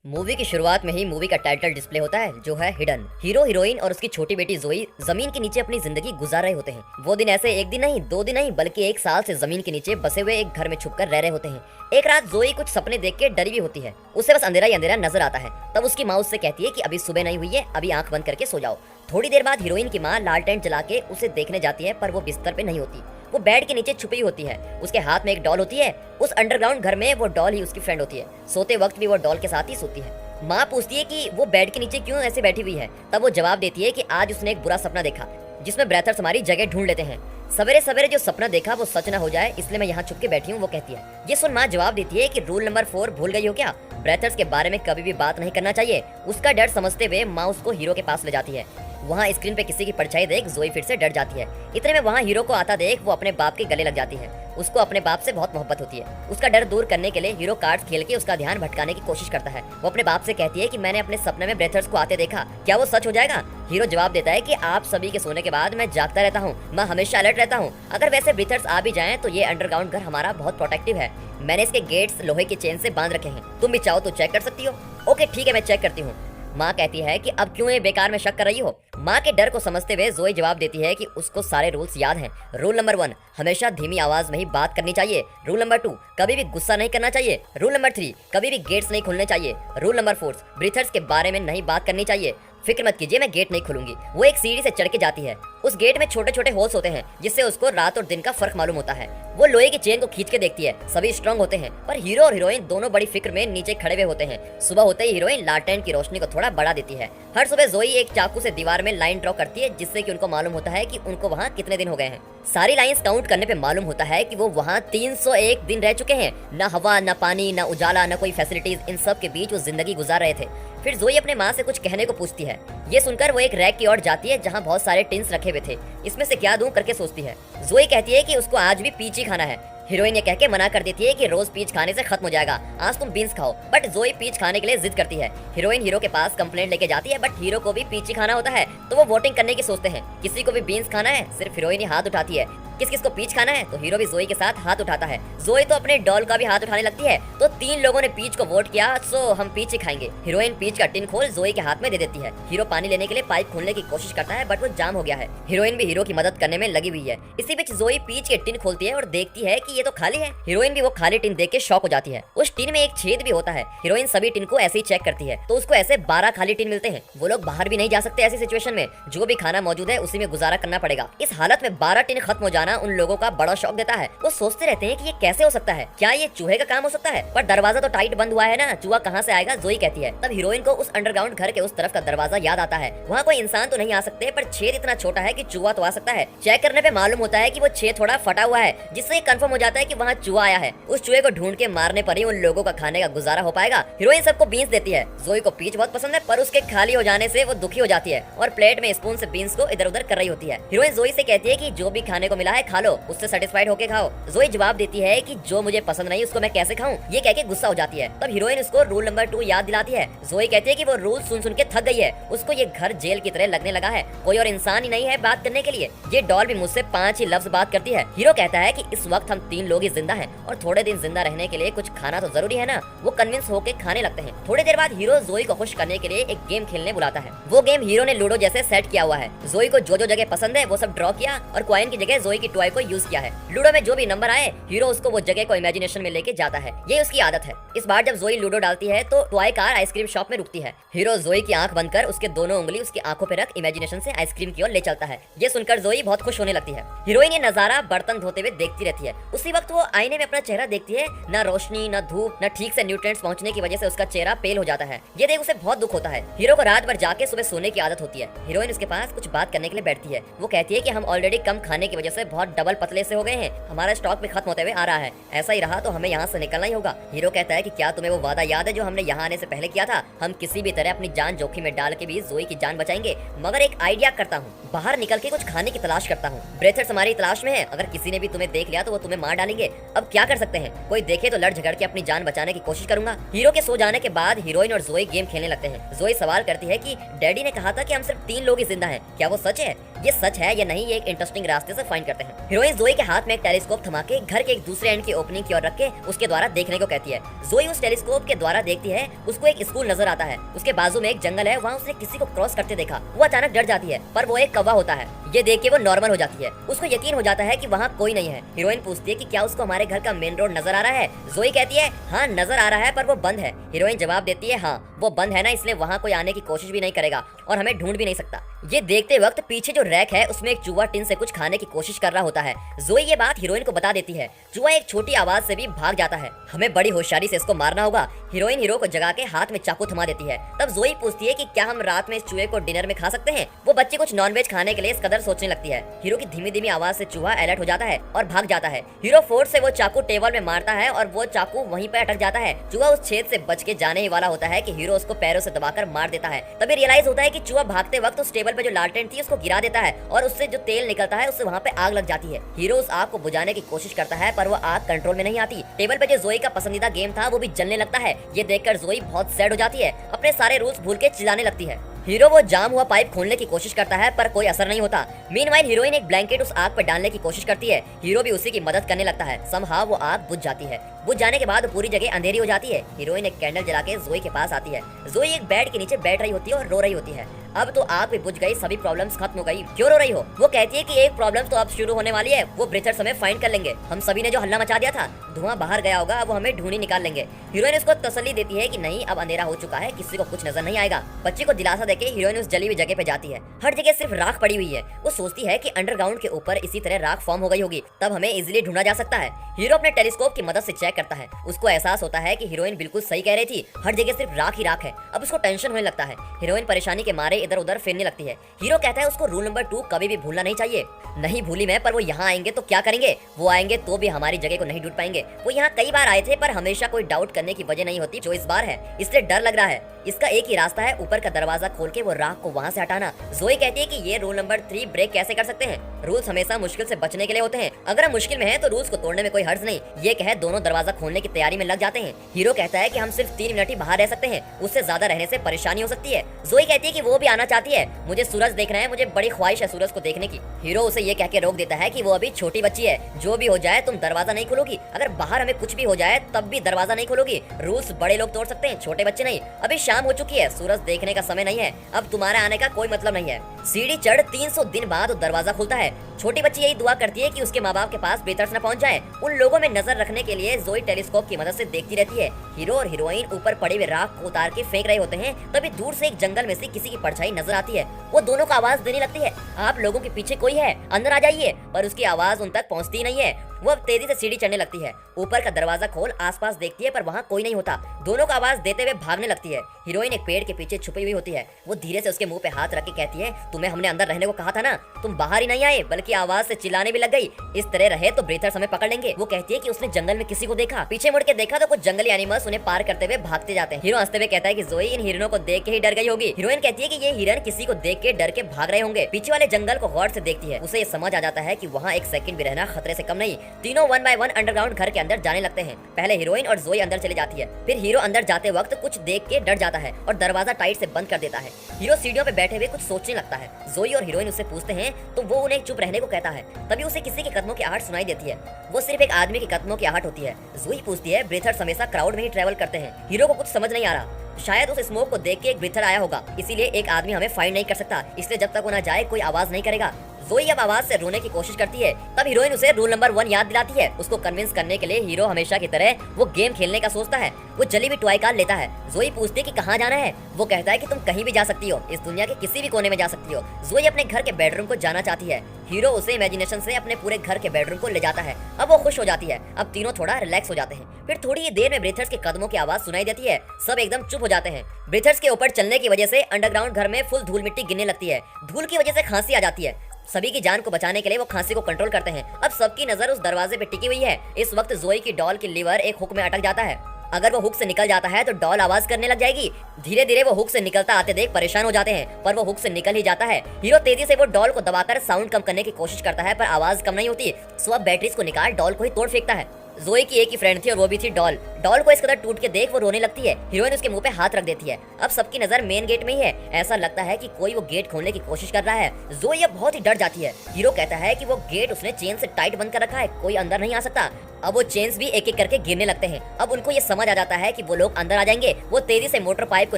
Movie की शुरुआत में ही मूवी का टाइटल डिस्प्ले होता है जो है हिडन। हीरो हीरोइन और उसकी छोटी बेटी जोई जमीन के नीचे अपनी जिंदगी गुजार रहे होते हैं। वो दिन ऐसे एक दिन नहीं, दो दिन नहीं, बल्कि एक साल से जमीन के नीचे बसे हुए एक घर में छुपकर रह रहे होते हैं। एक रात जोई कुछ सपने देख के डरी भी होती है। उसे बस अंधेरा ही अंधेरा नजर आता है। तब उसकी माँ उससे कहती है कि अभी सुबह नहीं हुई है, अभी आंख बंद करके सो जाओ। थोड़ी देर बाद हीरोइन की माँ लालटेन जला के उसे देखने जाती है, पर वो बिस्तर पे नहीं होती। वो बेड के नीचे छुपी होती है। उसके हाथ में एक डॉल होती है। उस अंडरग्राउंड घर में वो डॉल ही उसकी फ्रेंड होती है। सोते वक्त भी वो डॉल के साथ ही सोती है। माँ पूछती है कि वो बेड के नीचे क्यों ऐसे बैठी हुई है। तब वो जवाब देती है कि आज उसने एक बुरा सपना देखा जिसमें ब्रेथर्स हमारी जगह ढूंढ लेते हैं। सवेरे सवेरे जो सपना देखा वो सच ना हो जाए, इसलिए मैं यहाँ छुप के बैठी हूँ, वो कहती है। ये सुन माँ जवाब देती है कि रूल नंबर 4 भूल गई हो क्या? ब्रेथर्स के बारे में कभी भी बात नहीं करना चाहिए। उसका डर समझते हुए माँ उसको हीरो के पास ले जाती है। वहाँ स्क्रीन पे किसी की परछाई देख जोई फिर से डर जाती है। इतने में वहाँ हीरो को आता देख वो अपने बाप के गले लग जाती है। उसको अपने बाप से बहुत मोहब्बत होती है। उसका डर दूर करने के लिए हीरो कार्ड्स खेल के उसका ध्यान भटकाने की कोशिश करता है। वो अपने बाप से कहती है कि मैंने अपने सपने में ब्रेथर्स को आते देखा, क्या वो सच हो जाएगा? हीरो जवाब देता है कि आप सभी के सोने के बाद मैं जागता रहता हूँ, मैं हमेशा अलर्ट रहता हूँ। अगर वैसे ब्रेथर्स आ भी जाएं तो ये अंडरग्राउंड घर हमारा बहुत प्रोटेक्टिव है। मैंने इसके गेट्स लोहे की चेन से बांध रखे हैं, तुम भी चाहो तो चेक कर सकती हो। ओके ठीक है, मैं चेक करती हूँ। माँ कहती है कि अब क्यों ये बेकार में शक कर रही हो? माँ के डर को समझते हुए जोई जवाब देती है कि उसको सारे रूल्स याद हैं। रूल नंबर 1, हमेशा धीमी आवाज में ही बात करनी चाहिए। रूल नंबर 2, कभी भी गुस्सा नहीं करना चाहिए। रूल नंबर 3, कभी भी गेट्स नहीं खोलने चाहिए। रूल नंबर 4, ब्रीथर्स के बारे में नहीं बात करनी चाहिए। फिक्र मत कीजिए, मैं गेट नहीं खोलूंगी। वो एक सीढ़ी से चढ़ के जाती है। उस गेट में छोटे छोटे होल्स होते हैं जिससे उसको रात और दिन का फर्क मालूम होता है। वो लोहे की चेन को खींच के देखती है। सभी स्ट्रांग होते हैं, पर हीरो और हीरोइन दोनों बड़ी फिक्र में नीचे खड़े हुए होते हैं। सुबह होते ही हीरोइन लालटेन की रोशनी को थोड़ा बढ़ा देती है। हर सुबह जोई एक चाकू से दीवार में लाइन ड्रॉ करती है जिससे कि उनको मालूम होता है कि उनको वहाँ कितने दिन हो गए हैं। सारी लाइंस काउंट करने पे मालूम होता है कि वो वहाँ 301 दिन रह चुके हैं। ना हवा, ना पानी, ना उजाला, ना कोई फैसिलिटीज, इन सब के बीच वो जिंदगी गुजार रहे थे। फिर जोई अपने माँ से कुछ कहने को पूछती है। ये सुनकर वो एक रैक की ओर जाती है जहाँ बहुत सारे टिन्स रखे हुए थे। इसमें से क्या दूं करके सोचती है। जोई कहती है कि उसको आज भी पीच ही खाना है। हीरोइन ये कह के मना कर देती है कि रोज पीच खाने से खत्म हो जाएगा, आज तुम बीन्स खाओ। बट जोई पीच खाने के लिए जिद करती है। हीरोइन हीरो के पास कंप्लेंट लेके जाती है, बट हीरो को भी पीच ही खाना होता है। तो वो वोटिंग करने की सोचते हैं, किसी को भी बीन्स खाना है। सिर्फ हीरोइन ही हाथ उठाती है। किस किस को पीच खाना है? तो हीरो भी जोई के साथ हाथ उठाता है। जोई तो अपने डॉल का भी हाथ उठाने लगती है। तो 3 लोगों ने पीच को वोट किया, सो हम पीच ही खाएंगे। हीरोइन पीच का टिन खोल जोई के हाथ में दे देती है। हीरो पानी लेने के लिए पाइप खोलने की कोशिश करता है, बट वो जाम हो गया है। हीरोइन भी हीरो की मदद करने में लगी हुई है। इसी बीच जोई पीच के टिन खोलती है और देखती है कि ये तो खाली है। हीरोइन भी वो खाली टिन देख के शॉक हो जाती है। उस टिन में एक छेद भी होता है। हीरोइन सभी टिन को ऐसे ही चेक करती है तो उसको ऐसे 12 खाली टिन मिलते हैं। वो लोग बाहर भी नहीं जा सकते ऐसी सिचुएशन में। जो भी खाना मौजूद है उसी में गुजारा करना पड़ेगा। इस हालत में 12 टिन खत्म हो जाना उन लोगों का बड़ा शौक देता है। वो सोचते रहते हैं कि ये कैसे हो सकता है, क्या ये चूहे का काम हो सकता है? पर दरवाजा तो टाइट बंद हुआ है ना, चूहा कहाँ से आएगा? जोई कहती है। तब हीरोइन को उस अंडरग्राउंड घर के उस तरफ का दरवाजा याद आता है। वहाँ कोई इंसान तो नहीं आ सकते, पर छेद इतना छोटा है कि चूहा तो आ सकता है। चेक करने पे मालूम होता है कि वो छेद थोड़ा फटा हुआ है, जिससे कंफर्म हो जाता है कि वहाँ चूहा आया है। उस चूहे को ढूंढ के मारने पर ही उन लोगों का खाने का गुजारा हो पाएगा। हीरोइन सबको बीन्स देती है। जोई को पीच बहुत पसंद है, पर उसके खाली हो जाने से वो दुखी हो जाती है और प्लेट में स्पून से बीन्स को इधर उधर कर रही होती है। हीरोइन जोई से कहती है कि जो भी खाने को मिला है खा लो, उससे सेटिस्फाइड होके खाओ। जोई जवाब देती है कि जो मुझे पसंद नहीं उसको मैं कैसे खाऊं? ये कह के गुस्सा हो जाती है। तब हीरोइन उसको रूल नंबर 2 याद दिलाती है। जोई कहती है कि वो रूल सुन सुन के थक गई है। उसको ये घर जेल की तरह लगने लगा है, कोई और इंसान ही नहीं है बात करने के लिए। ये डॉल भी मुझसे 5 ही लफ्ज बात करती है। हीरो कहता है कि इस वक्त हम 3 लोग ही जिंदा हैं और थोड़े दिन जिंदा रहने के लिए कुछ खाना तो जरूरी है ना। वो कन्विंस होके खाने लगते हैं। थोड़ी देर बाद हीरो जोई को खुश करने के लिए एक गेम खेलने बुलाता है। वो गेम हीरो ने लूडो जैसे सेट किया हुआ है। जोई को जो जो जगह पसंद है वो सब ड्रॉ किया और कॉइन की जगह जोई की टॉय को यूज किया है। लूडो में जो भी नंबर आए हीरो उसको वो जगह को इमेजिनेशन में लेके जाता है। ये उसकी आदत है। इस बार जब जोई लूडो डालती है तो टॉय कार आइसक्रीम शॉप में रुकती है। हीरो जोई की आंख बंद कर उसके दोनों उंगली उसकी आंखों पे रख इमेजिनेशन से आइसक्रीम की ओर ले चलता है। ये सुनकर जोई बहुत खुश होने लगती है। हीरोइन ये नजारा बर्तन धोते हुए देखती रहती है। उसी वक्त वो आईने में अपना चेहरा देखती है। ना रोशनी, ना धूप, ना ठीक से न्यूट्रिएंट्स पहुंचने की वजह से उसका चेहरा पेल हो जाता है। ये देख उसे बहुत दुख होता है। हीरो को रात भर जाके सुबह सोने की आदत होती है। हीरोइन उसके पास कुछ बात करने के लिए बैठती है। वो कहती है कि हम ऑलरेडी कम खाने की वजह से बहुत डबल पतले से हो गए हैं, हमारा स्टॉक भी खत्म होते हुए आ रहा है। ऐसा ही रहा तो हमें यहाँ से निकलना ही होगा। हीरो कहता है कि क्या तुम्हें वो वादा याद है जो हमने यहाँ आने से पहले किया था? हम किसी भी तरह अपनी जान जोखिम में डाल के भी जोई की जान बचाएंगे। मगर एक आइडिया करता हूँ, बाहर निकल के कुछ खाने की तलाश करता हूँ। ब्रेथर्स हमारी तलाश में है, अगर किसी ने भी तुम्हें देख लिया तो वो तुम्हें मार डालेंगे। अब क्या कर सकते हैं? कोई देखे तो लड़ झगड़ के अपनी जान बचाने की कोशिश करूंगा। हीरो के सो जाने के बाद हीरोइन और जोई गेम खेलने लगते हैं। जोई सवाल करती है कि डैडी ने कहा था कि हम सिर्फ 3 लोग ही जिंदा हैं, क्या वो सच है? ये सच है या नहीं, ये एक इंटरेस्टिंग रास्ते से फाइंड करते हैं। हीरोइन जोई के हाथ में एक टेलीस्कोप थमा के घर के एक दूसरे एंड की ओपनिंग की ओर रख के उसके द्वारा देखने को कहती है। जोई उस टेलीस्कोप के द्वारा देखती है, उसको एक स्कूल नजर आता है, उसके बाजू में एक जंगल है, वहाँ उसने किसी को क्रॉस करते देखा। वो अचानक डर जाती है, पर वो एक कौवा होता है। ये देख के वो नॉर्मल हो जाती है, उसको यकीन हो जाता है कि वहाँ कोई नहीं है। हीरोइन पूछती है कि क्या उसको हमारे घर का मेन रोड नजर आ रहा है। जोई कहती है हाँ नजर आ रहा है, पर वो बंद है। हीरोइन जवाब देती है हाँ वो बंद है ना, इसलिए वहाँ कोई आने की कोशिश भी नहीं करेगा और हमें ढूंढ भी नहीं सकता। ये देखते वक्त पीछे जो रैक है उसमें एक चूहा टिन से कुछ खाने की कोशिश कर रहा होता है। जोई ये बात हीरोइन को बता देती है। चूहा एक छोटी आवाज से भी भाग जाता है। हमें बड़ी होशियारी से इसको मारना होगा। हीरोइन हीरो को जगा के हाथ में चाकू थमा देती है। तब जोई पूछती है कि क्या हम रात में इस चूहे को डिनर में खा सकते हैं। वो बच्ची कुछ नॉनवेज खाने के लिए इस कदर सोचने लगती है। हीरो की धीमी धीमी आवाज से चूहा अलर्ट हो जाता है और भाग जाता है। हीरो फोर्स से वो चाकू टेबल में मारता है और वो चाकू वहीं पे अटक जाता है। चूहा उस छेद से बच के जाने ही वाला होता है कि हीरो उसको पैरों से दबाकर मार देता है। तभी रियलाइज होता है कि चूहा भागते वक्त उस टेबल पे जो लालटेन थी उसको गिरा देता है और उससे जो तेल निकलता है उससे वहाँ पे आग लग जाती है। हीरो उस आग को बुझाने की कोशिश करता है, पर वो आग कंट्रोल में नहीं आती। टेबल पे जो जोई का पसंदीदा गेम था वो भी जलने लगता है। ये देखकर जोई बहुत सैड हो जाती है, अपने सारे रूल्स भूल के चिल्लाने लगती है। हीरो वो जाम हुआ पाइप खोलने की कोशिश करता है, पर कोई असर नहीं होता। मीनवाइल हीरोइन एक ब्लैंकेट उस आग पर डालने की कोशिश करती है। हीरो भी उसी की मदद करने लगता है। समहाउ वो आग बुझ जाती है। बुझ जाने के बाद पूरी जगह अंधेरी हो जाती है। हीरोइन एक कैंडल जला के जोई के पास आती है। जोई एक बेड के नीचे बैठ रही होती है और रो रही होती है। अब तो आग भी बुझ गई, सभी प्रॉब्लम्स खत्म हो गई, क्यों रो रही हो? वो कहती है कि एक प्रॉब्लम तो अब शुरू होने वाली है, वो ब्रीथर्स हमें फाइंड कर लेंगे। हम सभी ने जो हल्ला मचा दिया था, धुआं बाहर गया होगा, अब वो हमें ढूंढी निकाल लेंगे। हीरोइन उसको तसल्ली देती है कि नहीं अब अंधेरा हो चुका है, किसी को कुछ नजर नहीं आएगा। बच्ची को दिलासा देके हीरोइन उस जली हुई जगह पे जाती है। हर जगह सिर्फ राख पड़ी हुई है। वो सोचती है कि अंडरग्राउंड के ऊपर इसी तरह राख फॉर्म हो गई होगी, तब हमें इजीली ढूंढा जा सकता है। हीरो अपने टेलीस्कोप की मदद से चेक करता है। उसको एहसास होता है कि हीरोइन बिल्कुल सही कह रही थी, हर जगह सिर्फ राख ही राख है। अब उसको टेंशन होने लगता है। हीरोइन परेशानी के मारे इधर उधर फिरने लगती है। हीरो कहता है उसको रूल नंबर 2 कभी भी भूलना नहीं चाहिए। नहीं भूली मैं, पर वो यहाँ आएंगे तो क्या करेंगे? वो आएंगे तो भी हमारी जगह को नहीं ढूंढ पाएंगे। वो यहाँ कई बार आए थे, पर हमेशा कोई डाउट करने की वजह नहीं होती जो इस बार है, इसलिए डर लग रहा है। इसका एक ही रास्ता है, ऊपर का दरवाजा खोल के वो राख को वहाँ से हटाना। जोई कहती है कि ये रूल नंबर 3 ब्रेक कैसे कर सकते हैं? रूल्स हमेशा मुश्किल से बचने के लिए होते हैं। अगर हम मुश्किल में हैं तो रूल्स को तोड़ने में कोई हर्ज नहीं। ये कहे दोनों दरवाजा खोलने की तैयारी में लग जाते हैं। हीरो कहता है कि हम सिर्फ 3 मिनट ही बाहर रह सकते हैं, उससे ज्यादा रहने से परेशानी हो सकती है। जोई कहती है कि वो भी आना चाहती है, मुझे सूरज देखना है, मुझे बड़ी ख्वाहिश है सूरज को देखने की। हीरो उसे ये कह के रोक देता है कि वो अभी छोटी बच्ची है, जो भी हो जाए तुम दरवाजा नहीं खोलोगी। अगर बाहर हमें कुछ भी हो जाए तब भी दरवाजा नहीं खोलोगी। रूल्स बड़े लोग तोड़ सकते हैं, छोटे बच्चे नहीं। अभी शाम हो चुकी है, सूरज देखने का समय नहीं है, अब तुम्हारे आने का कोई मतलब नहीं है। सीढ़ी चढ़ 300 दिन बाद दरवाजा खुलता है। छोटी बच्ची यही दुआ करती है कि उसके माँ बाप के पास ब्रीथर्स न पहुंच जाए। उन लोगों में नजर रखने के लिए जोई टेलीस्कोप की मदद से देखती रहती है। हीरो और हीरोइन ऊपर पड़े हुए राख को उतार के फेंक रहे होते हैं, तभी दूर से एक जंगल में से किसी की परछाई नजर आती है। वो दोनों को आवाज देने लगती है, आप लोगों के पीछे कोई है, अंदर आ जाइए। पर उसकी आवाज उन तक पहुंचती नहीं है। वो अब तेजी से सीढ़ी चढ़ने लगती है। ऊपर का दरवाजा खोल आसपास देखती है, पर वहाँ कोई नहीं होता। दोनों को आवाज देते हुए भागने लगती है। हीरोइन एक पेड़ के पीछे छुपी हुई होती है। वो धीरे से उसके मुंह पे हाथ रख के कहती है, तुम्हें हमने अंदर रहने को कहा था ना, तुम बाहर ही नहीं आए, बल्कि आवाज से चिल्लाने भी लग गई। इस तरह रहे तो ब्रीथर्स हमें पकड़ लेंगे। वो कहती है कि उसने जंगल में किसी को देखा, पीछे मुड़ के देखा तो कुछ जंगली एनिमल्स उन्हें पार करते हुए भागते जाते हैं। हीरो हंसते हुए कहता है कि जोई इन हिरणों को देख के ही डर गई होगी। हीरोइन कहती है कि ये हिरन किसी को देख के डर के भाग रहे होंगे। पीछे वाले जंगल को गौर से देखती है। उसे ये समझ आ जाता है कि वहाँ एक सेकंड भी रहना खतरे से कम नहीं। तीनों 1 बाय 1 अंडरग्राउंड घर के अंदर जाने लगते हैं। पहले हीरोइन और जोई अंदर चली जाती है, फिर हीरो अंदर जाते वक्त कुछ देख के डर जाता है और दरवाजा टाइट से बंद कर देता है। हीरो सीढ़ियों पे बैठे हुए कुछ सोचने लगता है। जोई और हीरोइन उससे पूछते हैं तो वो उन्हें चुप रहने को कहता है। तभी उसे किसी के कदमों की आहट सुनाई देती है। वो सिर्फ एक आदमी के कदमों की आहट होती है। जोई पूछती है, ब्रीथर्स हमेशा क्राउड में ही ट्रेवल करते हैं। हीरो को कुछ समझ नहीं आ रहा। शायद उस स्मोक को देख के एक ब्रीथर आया होगा, इसीलिए एक आदमी हमें फाइंड नहीं कर सकता, इसलिए जब तक वो ना जाए कोई आवाज नहीं करेगा। जोई अब आवाज से रोने की कोशिश करती है। तब हीरोइन उसे रूल नंबर 1 याद दिलाती है। उसको कन्विंस करने के लिए हीरो हमेशा की तरह वो गेम खेलने का सोचता है। वो जली हुई टॉय कार लेता है। जोई पूछती है कि कहाँ जाना है। वो कहता है कि तुम कहीं भी जा सकती हो, इस दुनिया के किसी भी कोने में जा सकती हो। जोई अपने घर के बेडरूम को जाना चाहती है। हीरो उसे इमेजिनेशन से अपने पूरे घर के बेडरूम को ले जाता है। अब वो खुश हो जाती है। अब तीनों थोड़ा रिलैक्स हो जाते हैं। फिर थोड़ी ही देर में ब्रीथर्स के कदमों की आवाज सुनाई देती है। सब एकदम चुप हो जाते हैं। ब्रीथर्स के ऊपर चलने की वजह से अंडरग्राउंड घर में फुल धूल मिट्टी गिरने लगती है। धूल की वजह से खांसी आ जाती है। सभी की जान को बचाने के लिए वो खांसी को कंट्रोल करते हैं। अब सबकी नजर उस दरवाजे पे टिकी हुई है। इस वक्त जोई की डॉल की लीवर एक हुक में अटक जाता है। अगर वो हुक से निकल जाता है तो डॉल आवाज करने लग जाएगी। धीरे धीरे वो हुक से निकलता आते देख परेशान हो जाते हैं, पर वो हुक से निकल ही जाता है। हीरो तेजी से वो डॉल को दबाकर साउंड कम करने की कोशिश करता है, पर आवाज कम नहीं होती। सो अब बैटरीज को निकाल डॉल को ही तोड़ फेंकता है। जोई की एक ही फ्रेंड थी और वो भी थी डॉल। डॉल को इस कदर टूट के देख वो रोने लगती है। हीरोइन उसके मुंह पे हाथ रख देती है। अब सबकी नजर मेन गेट में ही है। ऐसा लगता है कि कोई वो गेट खोलने की कोशिश कर रहा है। जोई अब बहुत ही डर जाती है। हीरो कहता है कि वो गेट उसने चेन से टाइट बंद कर रखा है, कोई अंदर नहीं आ सकता। अब वो चेन्स भी एक एक करके गिरने लगते हैं। अब उनको ये समझ आ जाता है कि वो लोग अंदर आ जाएंगे। वो तेजी से मोटर पाइप को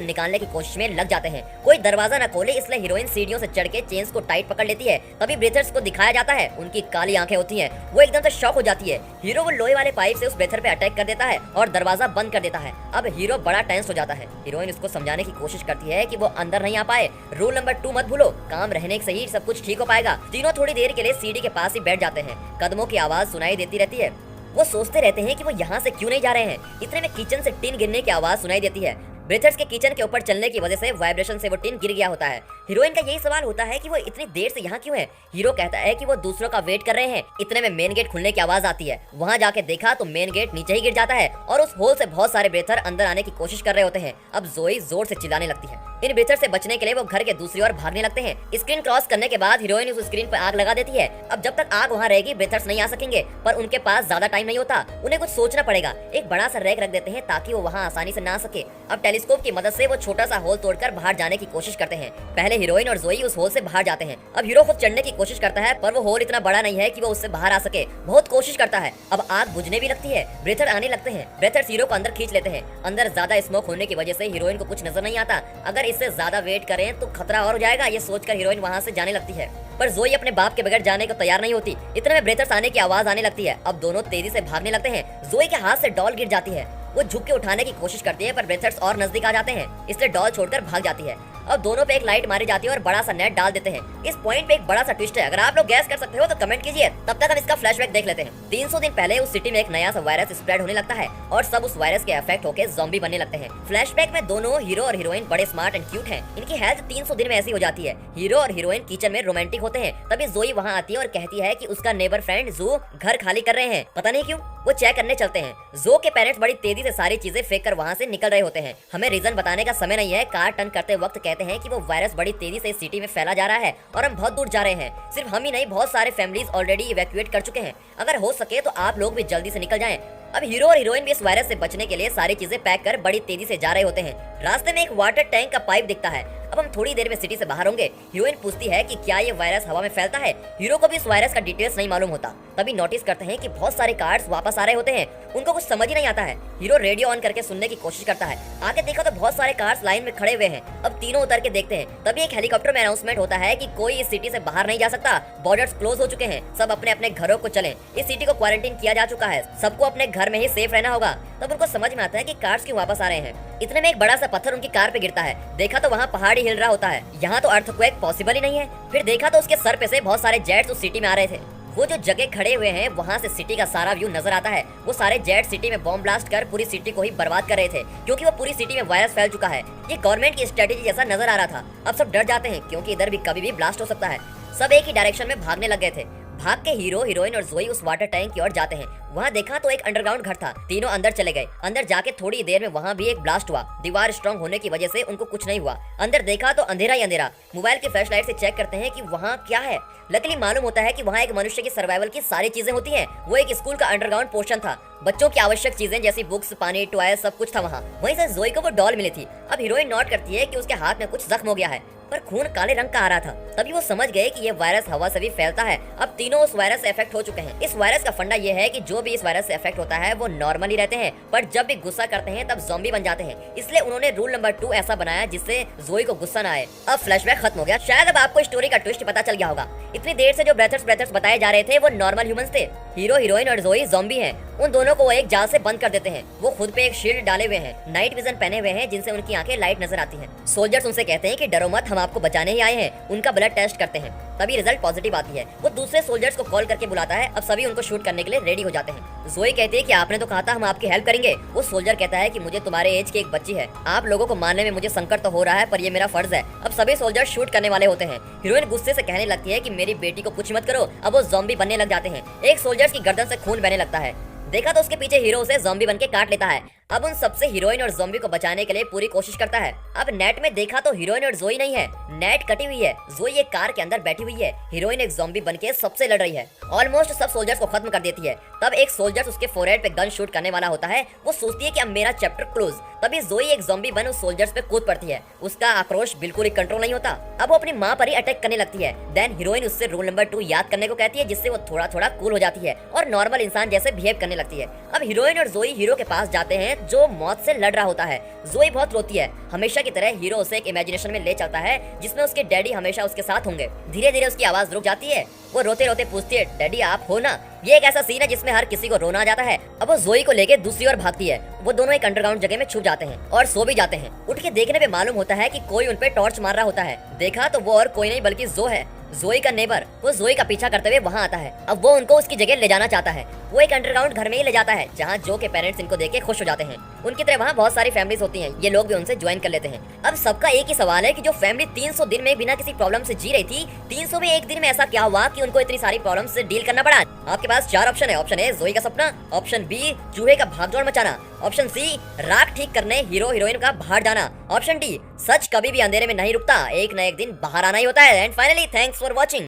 निकालने की कोशिश में लग जाते हैं। कोई दरवाजा न खोले इसलिए हीरोइन सीढ़ियों से चढ़ के चेन्स को टाइट पकड़ लेती है। तभी ब्रेथर्स को दिखाया जाता है। उनकी काली आंखें होती हैं। वो एकदम से शॉक हो जाती है। हीरो वो लोहे वाले पाइप से उस ब्रेथर पे अटैक कर देता है और दरवाजा बंद कर देता है। अब हीरो बड़ा टेंस हो जाता है। हीरोइन उसको समझाने की कोशिश करती है कि वो अंदर नहीं आ पाए। रूल नंबर 2 मत भूलो, काम रहने से ही सब कुछ ठीक हो पाएगा। तीनों थोड़ी देर के लिए सीढ़ी के पास ही बैठ जाते हैं। कदमों की आवाज सुनाई देती रहती है। वो सोचते रहते हैं कि वो यहाँ से क्यों नहीं जा रहे हैं। इतने में किचन से टिन गिरने की आवाज सुनाई देती है। ब्रेथर्स के किचन के ऊपर चलने की वजह से वाइब्रेशन से वो टिन गिर गया होता है। हीरोइन का यही सवाल होता है कि वो इतनी देर से यहाँ क्यों है। हीरो कहता है कि वो दूसरों का वेट कर रहे हैं। इतने में मेन गेट खुलने की आवाज आती है। वहाँ जाके देखा तो मेन गेट नीचे ही गिर जाता है और उस होल से बहुत सारे ब्रेथर अंदर आने की कोशिश कर रहे होते हैं। अब जोई जोर से चिल्लाने लगती है। इन ब्रेथर से बचने के लिए वो घर के दूसरी ओर भागने लगते हैं। स्क्रीन क्रॉस करने के बाद हीरोइन उस स्क्रीन पर आग लगा देती है। अब जब तक आग वहाँ रहेगी ब्रेथर्स नहीं आ सकेंगे, पर उनके पास ज्यादा टाइम नहीं होता। उन्हें कुछ सोचना पड़ेगा। एक बड़ा सा रैक रख देते हैं ताकि वो वहाँ आसानी से ना आ सके। अब टेलीस्कोप की मदद से वो छोटा सा होल तोड़कर बाहर जाने की कोशिश करते हैं। पहले हीरोइन और जोई उस होल से बाहर जाते हैं। अब हीरो खुद चढ़ने की कोशिश करता है, पर वो होल इतना बड़ा नहीं है कि वो उससे बाहर आ सके। बहुत कोशिश करता है। अब आग बुझने भी लगती है। ब्रेथर आने लगते हैं। ब्रेथर्स हीरो को अंदर खींच लेते हैं। अंदर ज्यादा स्मोक होने की वजह से हीरोइन को कुछ नजर नहीं आता। अगर इससे ज्यादा वेट करें तो खतरा और हो जाएगा, ये सोचकर हीरोइन वहाँ से जाने लगती है। पर जोई अपने बाप के बगैर जाने को तैयार नहीं होती। इतने में ब्रेथर्स आने की आवाज आने लगती है। अब दोनों तेजी से भागने लगते हैं। जोई के हाथ से डॉल गिर जाती है। वो झुक के उठाने की कोशिश करती है, पर ब्रेथर्स और नजदीक आ जाते हैं, इसलिए डॉल छोड़कर भाग जाती है। अब दोनों पे एक लाइट मारी जाती है और बड़ा सा नेट डाल देते हैं। इस पॉइंट पे एक बड़ा सा ट्विस्ट है। अगर आप लोग गैस कर सकते हो तो कमेंट कीजिए। तब तक हम इसका फ्लैशबैक देख लेते हैं। 300 दिन पहले उस सिटी में एक नया सा वायरस स्प्रेड होने लगता है और सब उस वायरस के अफेक्ट होकर ज़ॉम्बी बनने लगते हैं। फ्लैशबैक में दोनों हीरो और हीरोइन बड़े स्मार्ट एंड क्यूट हैं। इनकी हेल्थ 300 दिन में ऐसी हो जाती है। हीरो और हीरोइन किचन में रोमांटिक होते हैं। तभी जोई वहाँ आती है और कहती है कि उसका नेबर फ्रेंड जू घर खाली कर रहे हैं। पता नहीं क्यों। वो चेक करने चलते हैं। जो के पेरेंट्स बड़ी तेजी से सारी चीजें फेंक कर वहाँ से निकल रहे होते हैं। हमें रीजन बताने का समय नहीं है। कार टर्न करते वक्त कहते हैं कि वो वायरस बड़ी तेजी से सिटी में फैला जा रहा है और हम बहुत दूर जा रहे हैं। सिर्फ हम ही नहीं, बहुत सारे फैमिलीज ऑलरेडी इवैक्यूएट कर चुके हैं। अगर हो सके तो आप लोग भी जल्दी से निकल जाएं। अब हीरो और हीरोइन भी इस वायरस से बचने के लिए सारी चीजें पैक कर बड़ी तेजी से जा रहे होते हैं। रास्ते में एक वाटर टैंक का पाइप दिखता है। अब हम थोड़ी देर में सिटी से बाहर होंगे। हीरोइन पूछती है कि क्या ये वायरस हवा में फैलता है। हीरो को भी इस वायरस का डिटेल्स नहीं मालूम होता। तभी नोटिस करते हैं कि बहुत सारे कार्स वापस आ रहे होते हैं। उनको कुछ समझ ही नहीं आता है। हीरो रेडियो ऑन करके सुनने की कोशिश करता है। आगे देखा तो बहुत सारे कार्स लाइन में खड़े हुए हैं। अब तीनों उतर के देखते हैं। तभी एक हेलीकॉप्टर में अनाउंसमेंट होता है कि कोई इस सिटी से बाहर नहीं जा सकता। बॉर्डर्स क्लोज हो चुके हैं। सब अपने अपने घरों को चलें। इस सिटी को क्वारंटाइन किया जा चुका है। सबको अपने घर में ही सेफ रहना होगा। तब उनको समझ में आता है कि कार्स क्यों वापस आ रहे हैं। इतने में एक बड़ा सा पत्थर उनकी कार पे गिरता है। देखा तो वहाँ पहाड़ ही हिल रहा होता है। यहाँ तो अर्थक्वेक पॉसिबल ही नहीं है। फिर देखा तो उसके सर पे से बहुत सारे जेट्स उस सिटी में आ रहे थे। वो जो जगह खड़े हुए हैं वहाँ से सिटी का सारा व्यू नजर आता है। वो सारे जेट सिटी में बॉम्ब ब्लास्ट कर पूरी सिटी को ही बर्बाद कर रहे थे, क्योंकि वो पूरी सिटी में वायरस फैल चुका है। ये गवर्नमेंट की स्ट्रेटेजी जैसा नजर आ रहा था। अब सब डर जाते हैं क्योंकि इधर भी कभी भी ब्लास्ट हो सकता है। सब एक ही डायरेक्शन में भागने लग गए थे। भाग के हीरो, हीरोइन और जोई उस वाटर टैंक की ओर जाते हैं। वहाँ देखा तो एक अंडरग्राउंड घर था। तीनों अंदर चले गए। अंदर जाके थोड़ी देर में वहाँ भी एक ब्लास्ट हुआ। दीवार स्ट्रांग होने की वजह से उनको कुछ नहीं हुआ। अंदर देखा तो अंधेरा ही अंधेरा। मोबाइल की फ्लैश लाइट से चेक करते हैं कि वहाँ क्या है। लकीली मालूम होता है कि वहाँ एक मनुष्य की सर्वाइवल की सारी चीजें होती हैं। वो एक स्कूल का अंडरग्राउंड पोर्शन था। बच्चों की आवश्यक चीजें जैसी बुक्स, पानी, टॉय सब कुछ था वहाँ। वहीं से जोई को वो डॉल मिली थी। अब हीरोइन नोट करती है कि उसके हाथ में कुछ जख्म हो गया है, पर खून काले रंग का आ रहा था। तभी वो समझ गए कि ये वायरस हवा से भी फैलता है। अब तीनों उस वायरस से अफेक्ट हो चुके हैं। इस वायरस का फंडा ये है कि जो भी इस वायरस से अफेक्ट होता है वो नॉर्मली रहते हैं, पर जब भी गुस्सा करते हैं तब ज़ॉम्बी बन जाते हैं। इसलिए उन्होंने रूल नंबर 2 ऐसा बनाया जिससे जोई को गुस्सा ना आए। अब फ्लैशबैक खत्म हो गया। शायद अब आपको स्टोरी का ट्विस्ट पता चल गया होगा। इतनी देर से जो ब्रेथर्स बताए जा रहे थे वो नॉर्मल ह्यूमंस थे। हीरो, हीरोइन और जोई ज़ॉम्बी हैं। उन दोनों को वो एक जाल से बंद कर देते हैं। वो खुद पे एक शील्ड डाले हुए हैं, नाइट विजन पहने हुए हैं जिनसे उनकी आंखें लाइट नजर आती हैं। सोल्जर्स उनसे कहते हैं कि डरो मत, हम आपको बचाने ही आए हैं। उनका ब्लड टेस्ट करते हैं। तभी रिजल्ट पॉजिटिव आती है। वो दूसरे सोल्जर्स को कॉल करके बुलाता है। अब सभी उनको शूट करने के लिए रेडी हो जाते हैं। जोई कहती है कि आपने तो कहा था हम आपकी हेल्प करेंगे। वो सोल्जर कहता है कि मुझे तुम्हारे एज की एक बच्ची है। आप लोगों को मारने में मुझे संकट तो हो रहा है, पर ये मेरा फर्ज है। अब सभी सोल्जर शूट करने वाले होते हैं। हीरोइन गुस्से से कहने लगती है कि मेरी बेटी को कुछ मत करो। अब वो ज़ॉम्बी बनने लग जाते हैं। एक सोल्जर की गर्दन से खून बहने लगता है। देखा तो उसके पीछे हीरो उसे ज़ॉम्बी बनके काट लेता है। अब उन सबसे हीरोइन और ज़ॉम्बी को बचाने के लिए पूरी कोशिश करता है। अब नेट में देखा तो हीरोइन और जोई नहीं है, नेट कटी हुई है। जोई एक कार के अंदर बैठी हुई है, हीरोइन एक ज़ॉम्बी बनके सबसे लड़ रही है, ऑलमोस्ट सब सोल्जर्स को खत्म कर देती है। तब एक सोल्जर उसके फोरहेड पे गन शूट करने वाला होता है। वो सोचती है कि अब मेरा चैप्टर क्लोज। तभी जोई एक ज़ॉम्बी बन उस सोल्जर्स पे कूद पड़ती है। उसका आक्रोश बिल्कुल ही कंट्रोल नहीं होता। अब वो अपनी माँ पर ही अटैक करने लगती है। देन हीरोइन उससे रूल नंबर 2 याद करने को कहती है, जिससे वो थोड़ा थोड़ा कूल हो जाती है और नॉर्मल इंसान जैसे बिहेव करने लगती है। अब हीरोइन और जोई हीरो के पास जाते हैं जो मौत से लड़ रहा होता है। जोई बहुत रोती है। हमेशा की तरह हीरो उसे एक इमेजिनेशन में ले चलता है जिसमें उसके डैडी हमेशा उसके साथ होंगे। धीरे धीरे उसकी आवाज रुक जाती है। वो रोते रोते पूछती है, डैडी आप हो ना? ये एक ऐसा सीन है जिसमें हर किसी को रोना आ जाता है। अब वो जोई को लेके दूसरी ओर भागती है। वो दोनों एक अंडरग्राउंड जगह में छुप जाते हैं और सो भी जाते हैं। उठ के देखने पे मालूम होता है कि कोई उन पे टॉर्च मार रहा होता है। देखा तो वो और कोई नहीं बल्कि जो है, जोई का नेबर। वो जोई का पीछा करते हुए वहाँ आता है। अब वो उनको उसकी जगह ले जाना चाहता है। वो एक अंडरग्राउंड घर में ही ले जाता है जहाँ जो के पेरेंट्स इनको देख के खुश हो जाते हैं। उनकी तरह वहाँ बहुत सारी फैमिलीज होती हैं, ये लोग भी उनसे ज्वाइन कर लेते हैं। अब सबका एक ही सवाल है कि जो फैमिली 300 दिन में बिना किसी प्रॉब्लम से जी रही थी, 300 में एक दिन में ऐसा क्या हुआ कि उनको इतनी सारी प्रॉब्लम से डील करना पड़ा? आपके पास 4 ऑप्शन है। ऑप्शन ए जोई का सपना, ऑप्शन बी चूहे का भागदौड़ मचाना, ऑप्शन सी राख ठीक करने हीरो हीरोइन का बाहर जाना, ऑप्शन डी सच कभी भी अंधेरे में नहीं रुकता, एक न एक दिन बाहर आना ही होता है। And finally thanks for watching.